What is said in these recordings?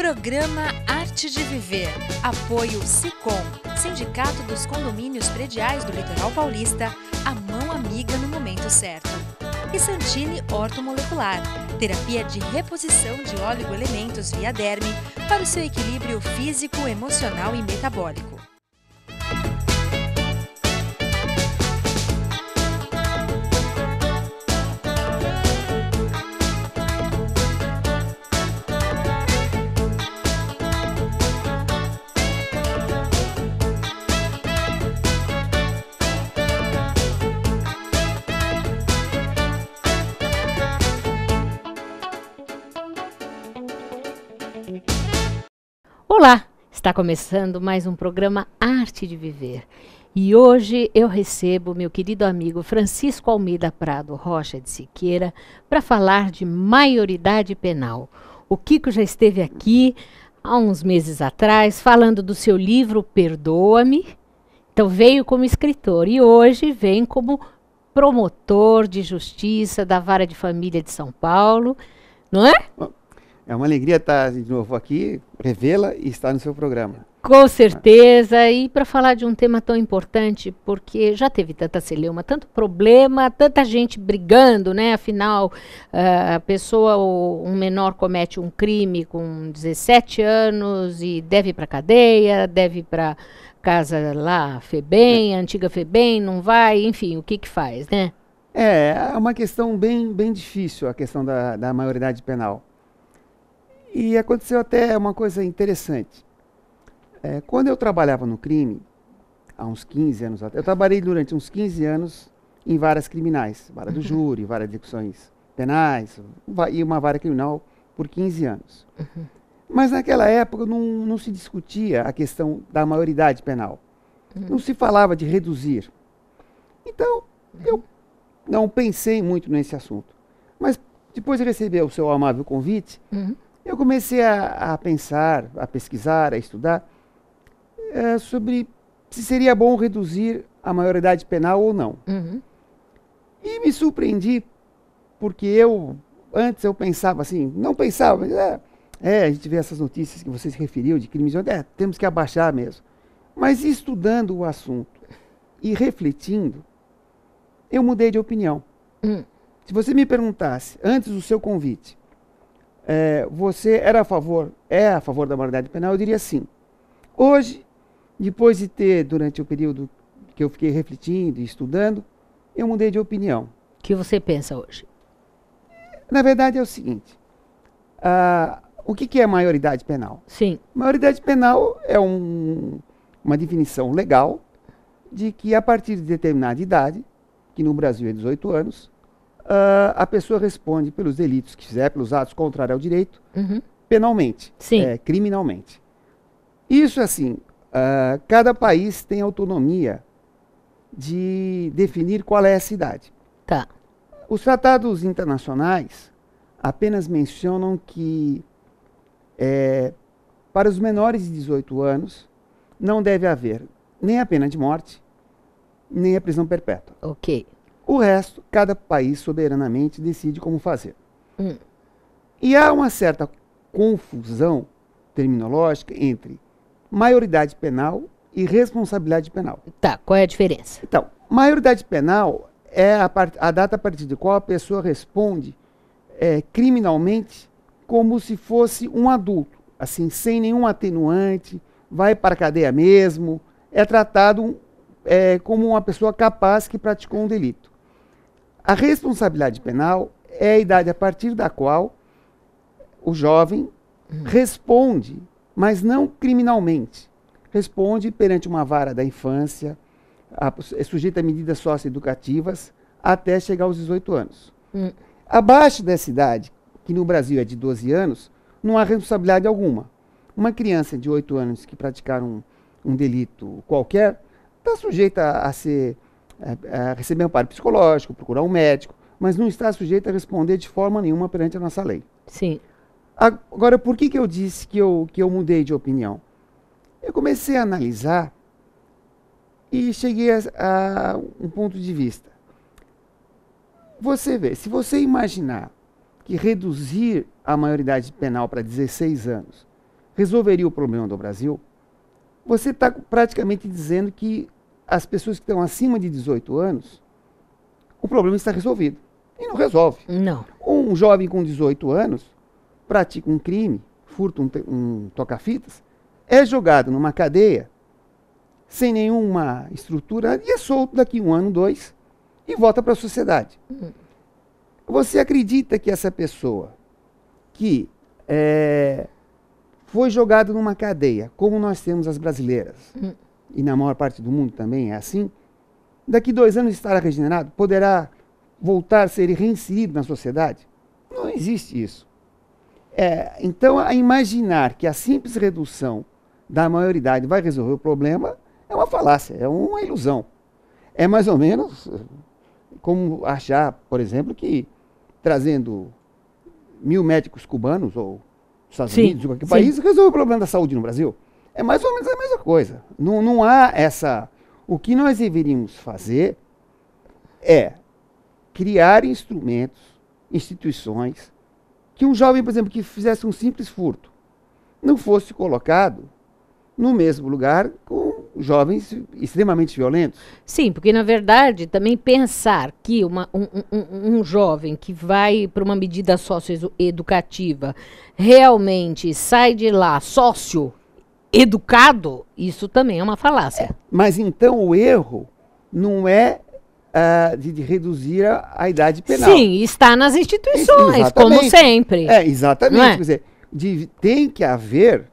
Programa Arte de Viver. Apoio Sicom, Sindicato dos Condomínios Prediais do Litoral Paulista, a mão amiga no momento certo. E Santini Ortomolecular, terapia de reposição de oligoelementos via derme para o seu equilíbrio físico, emocional e metabólico. Olá, está começando mais um programa Arte de Viver. E hoje eu recebo meu querido amigo Francisco Almeida Prado Rocha de Siqueira para falar de maioridade penal. O Kiko já esteve aqui há uns meses atrás falando do seu livro Perdoa-me. Então veio como escritor e hoje vem como promotor de justiça da Vara de Família de São Paulo, não é? É uma alegria estar de novo aqui, revê-la e estar no seu programa. Com certeza, e para falar de um tema tão importante, porque já teve tanta celeuma, tanto problema, tanta gente brigando, né? Afinal, a pessoa, um menor comete um crime com 17 anos e deve ir para cadeia, deve ir para casa lá, FEBEM, antiga FEBEM, não vai, enfim, o que que faz, né? É uma questão bem difícil, a questão da maioridade penal. E aconteceu até uma coisa interessante. Quando eu trabalhava no crime, há uns 15 anos atrás, eu trabalhei durante uns 15 anos em varas criminais, vara do júri, vara de execuções penais, e uma vara criminal por 15 anos. Mas naquela época não se discutia a questão da maioridade penal. Não se falava de reduzir. Então, eu não pensei muito nesse assunto. Mas depois de receber o seu amável convite, eu comecei a pensar, a pesquisar, a estudar sobre se seria bom reduzir a maioridade penal ou não. E me surpreendi, porque antes eu pensava assim, não pensava, mas a gente vê essas notícias que você se referiu de crimes, temos que abaixar mesmo. Mas estudando o assunto e refletindo, eu mudei de opinião. Se você me perguntasse, antes do seu convite, você é a favor da maioridade penal, eu diria sim. Hoje, depois de ter, durante o período que eu fiquei refletindo e estudando, eu mudei de opinião. O que você pensa hoje? Na verdade é o seguinte, o que é maioridade penal? Sim. Maioridade penal é uma definição legal de que a partir de determinada idade, que no Brasil é 18 anos, a pessoa responde pelos delitos que fizer, pelos atos contrários ao direito, penalmente, criminalmente. Isso assim, cada país tem autonomia de definir qual é essa idade. Tá. Os tratados internacionais apenas mencionam que para os menores de 18 anos não deve haver nem a pena de morte, nem a prisão perpétua. Ok. O resto, cada país soberanamente decide como fazer. E há uma certa confusão terminológica entre maioridade penal e responsabilidade penal. Tá, qual é a diferença? Então, maioridade penal é a data a partir de qual a pessoa responde criminalmente como se fosse um adulto, assim, sem nenhum atenuante, vai para a cadeia mesmo, é tratado como uma pessoa capaz que praticou um delito. A responsabilidade penal é a idade a partir da qual o jovem responde, mas não criminalmente. Responde perante uma vara da infância, é sujeito a medidas socioeducativas, até chegar aos 18 anos. Abaixo dessa idade, que no Brasil é de 12 anos, não há responsabilidade alguma. Uma criança de 8 anos que praticar um delito qualquer, está sujeita a receber amparo psicológico, procurar um médico, mas não está sujeito a responder de forma nenhuma perante a nossa lei. Sim. Agora, por que eu disse que eu mudei de opinião? Eu comecei a analisar e cheguei a um ponto de vista. Você vê, se você imaginar que reduzir a maioridade penal para 16 anos resolveria o problema do Brasil, você está praticamente dizendo que as pessoas que estão acima de 18 anos, o problema está resolvido. E não resolve. Não. Um jovem com 18 anos pratica um crime, furta um toca-fitas, é jogado numa cadeia sem nenhuma estrutura e é solto daqui 1 ano, 2 e volta para a sociedade. Você acredita que essa pessoa que foi jogada numa cadeia, como nós temos as brasileiras, e na maior parte do mundo também é assim, daqui 2 anos estará regenerado? Poderá voltar a ser reinserido na sociedade? Não existe isso. Então, a imaginar que a simples redução da maioridade vai resolver o problema é uma falácia, é uma ilusão. É mais ou menos como achar, por exemplo, que trazendo 1000 médicos cubanos ou Estados Unidos, ou qualquer país, resolve o problema da saúde no Brasil. É mais ou menos a mesma coisa. Não há essa... O que nós deveríamos fazer é criar instrumentos, instituições, que um jovem, por exemplo, que fizesse um simples furto, não fosse colocado no mesmo lugar com jovens extremamente violentos. Sim, porque na verdade também pensar que um jovem que vai para uma medida socioeducativa realmente sai de lá sócio-educado, isso também é uma falácia. Mas então o erro não é de reduzir a idade penal. Sim, está nas instituições, como sempre. Exatamente. Quer dizer, tem que haver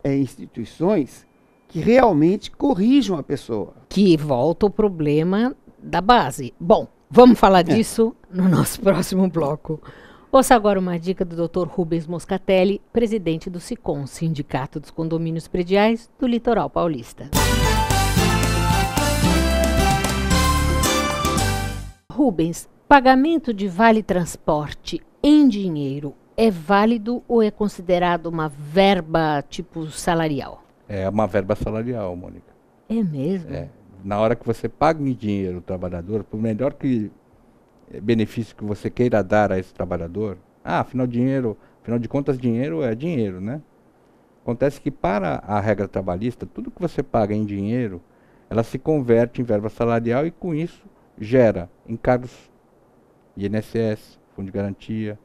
instituições que realmente corrijam a pessoa. Que volta o problema da base. Bom, vamos falar disso no nosso próximo bloco. Ouça agora uma dica do Dr. Rubens Moscatelli, presidente do SICOM, Sindicato dos Condomínios Prediais do Litoral Paulista. Rubens, pagamento de vale-transporte em dinheiro é válido ou é considerado uma verba tipo salarial? É uma verba salarial, Mônica. É mesmo? Na hora que você paga em dinheiro o trabalhador, por melhor benefício que você queira dar a esse trabalhador, afinal de contas, dinheiro é dinheiro, né? Acontece que para a regra trabalhista, tudo que você paga em dinheiro, ela se converte em verba salarial e com isso gera encargos, INSS, Fundo de Garantia.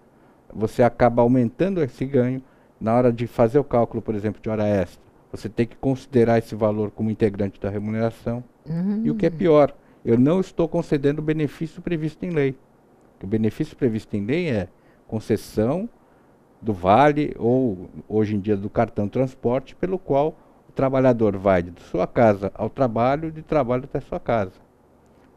Você acaba aumentando esse ganho na hora de fazer o cálculo, por exemplo, de hora extra. Você tem que considerar esse valor como integrante da remuneração. E o que é pior, eu não estou concedendo o benefício previsto em lei. O benefício previsto em lei é concessão do vale ou, hoje em dia, do cartão transporte, pelo qual o trabalhador vai de sua casa ao trabalho e de trabalho até sua casa.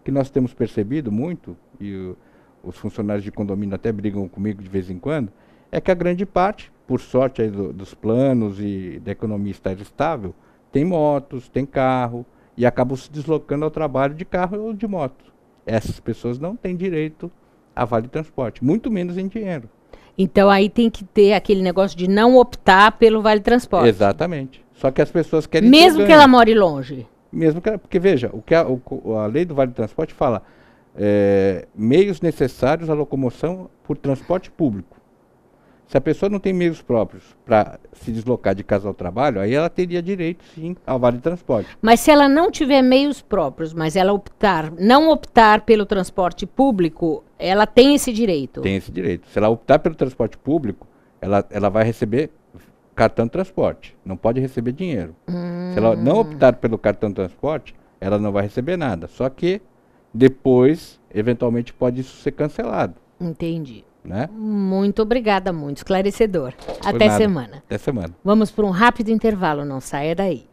O que nós temos percebido muito, e os funcionários de condomínio até brigam comigo de vez em quando, é que a grande parte, por sorte aí dos planos e da economia estar estável, tem motos, tem carro, e acabam se deslocando ao trabalho de carro ou de moto. Essas pessoas não têm direito a vale-transporte, muito menos em dinheiro. Então aí tem que ter aquele negócio de não optar pelo vale-transporte. Exatamente. Só que as pessoas querem... Mesmo que ela more longe. Mesmo que porque veja, o que a lei do vale-transporte fala, meios necessários à locomoção por transporte público. Se a pessoa não tem meios próprios para se deslocar de casa ao trabalho, aí ela teria direito, sim, ao vale-transporte. Mas se ela não tiver meios próprios, mas ela não optar pelo transporte público, ela tem esse direito? Tem esse direito. Se ela optar pelo transporte público, ela vai receber cartão de transporte, não pode receber dinheiro. Se ela não optar pelo cartão de transporte, ela não vai receber nada. Só que depois, eventualmente, pode isso ser cancelado. Entendi. Né? Muito obrigada, muito esclarecedor. Até semana. Até semana. Vamos para um rápido intervalo, não saia daí.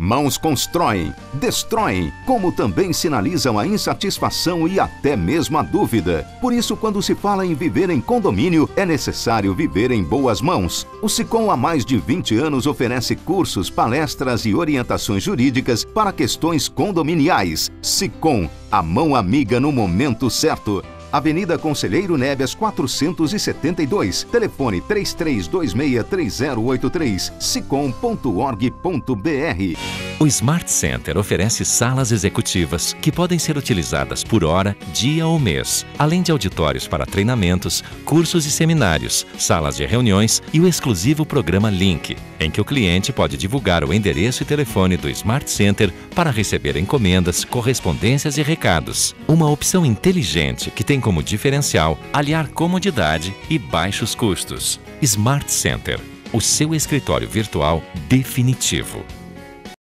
Mãos constroem, destroem, como também sinalizam a insatisfação e até mesmo a dúvida. Por isso, quando se fala em viver em condomínio, é necessário viver em boas mãos. O SICOM há mais de 20 anos oferece cursos, palestras e orientações jurídicas para questões condominiais. SICOM, a mão amiga no momento certo. Avenida Conselheiro Nebias 472, telefone 33263083, sicom.org.br. O Smart Center oferece salas executivas que podem ser utilizadas por hora, dia ou mês, além de auditórios para treinamentos, cursos e seminários, salas de reuniões e o exclusivo programa Link, em que o cliente pode divulgar o endereço e telefone do Smart Center para receber encomendas, correspondências e recados. Uma opção inteligente que tem como diferencial aliar comodidade e baixos custos. Smart Center, o seu escritório virtual definitivo.